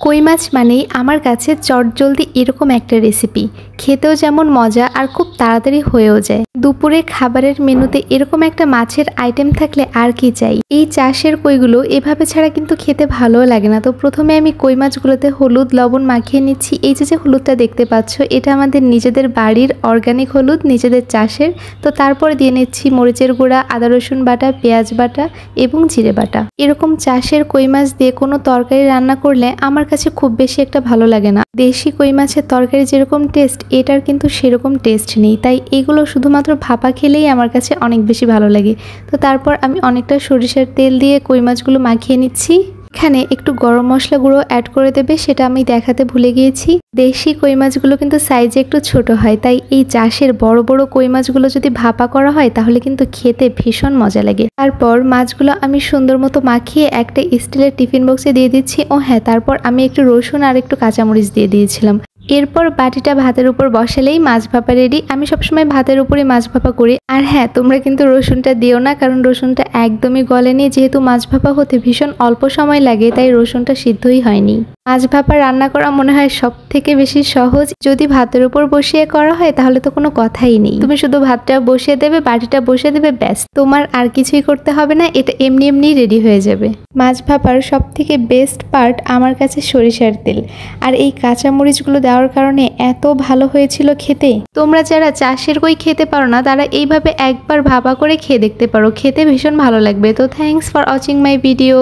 কই মাছ মানেই আমার কাছে চটজলদি এরকম একটা রেসিপি, খেতেও যেমন মজা আর খুব তাড়াতাড়ি হয়েও যায়। দুপুরে খাবারের মেনুতে এরকম একটা মাছের আইটেম থাকলে আর কি চাই। এই চাষের কইগুলো এভাবে ছাড়া কিন্তু খেতে ভালোও লাগে না। তো প্রথমে আমি কই মাছগুলোতে হলুদ লবণ মাখিয়ে নিচ্ছি। এই যে হলুদটা দেখতে পাচ্ছ, এটা আমাদের নিজেদের বাড়ির অর্গানিক হলুদ, নিজেদের চাষের। তো তারপরে দিয়ে নিচ্ছি মরিচের গুঁড়া, আদা রসুন বাটা, পেঁয়াজ বাটা এবং জিরে বাটা। এরকম চাষের কই মাছ দিয়ে কোনো তরকারি রান্না করলে আমার কাছে খুব বেশি একটা ভালো লাগে না। দেশি কই মাছের তরকারি যেরকম টেস্ট, এটার কিন্তু সেরকম টেস্ট নেই। তাই এগুলো শুধুমাত্র ভাপা খেলেই আমার কাছে অনেক বেশি ভালো লাগে। তো তারপর আমি অনেকটা সরিষার তেল দিয়ে কই মাছগুলো মাখিয়ে নিচ্ছি। এখানে একটু গরম মশলা গুঁড়ো অ্যাড করে দেবে, সেটা আমি দেখাতে ভুলে গিয়েছি। দেশি কই মাছগুলো কিন্তু সাইজে একটু ছোট হয়, তাই এই চাষের বড় বড় কই মাছগুলো যদি ভাপা করা হয় তাহলে কিন্তু খেতে ভীষণ মজা লাগে। তারপর মাছগুলো আমি সুন্দর মতো মাখিয়ে একটা স্টিলের টিফিন বক্সে দিয়ে দিচ্ছি। ও হ্যাঁ, তারপর আমি একটু রসুন আর একটু কাঁচামরিচ দিয়ে দিয়েছিলাম। এরপর বাটিটা ভাতের উপর বসালেই মাছ ভাপা রেডি। আমি সবসময় ভাতের উপরে মাছ ভাপা করি। আর হ্যাঁ, তোমরা কিন্তু রসুনটা দিও না, কারণ রসুনটা একদমই গলেনি। যেহেতু মাছ ভাপা হতে ভীষণ অল্প সময় লাগে, তাই রসুনটা সিদ্ধই হয়নি। মাছ ভাপা রান্না করা মনে হয় সব থেকে বেশি সহজ। যদি ভাতের উপর বসিয়ে করা হয় তাহলে তো কোনো কথাই নেই। তুমি শুধু ভাতটা বসিয়ে দেবে, বাটিটা বসিয়ে দেবে, ব্যাস, তোমার আর কিছুই করতে হবে না। এটা এমনি এমনি রেডি হয়ে যাবে। মাছ ভাপার সব থেকে বেস্ট পার্ট আমার কাছে সরিষার তেল আর এই কাঁচামরিচগুলো দেওয়ার কারণে এত ভালো হয়েছিল খেতে। তোমরা যারা চাষের কই খেতে পারো না, তারা এইভাবে একবার ভাপা করে খেয়ে দেখতে পারো, খেতে ভীষণ ভালো লাগবে। তো thanks for watching my video.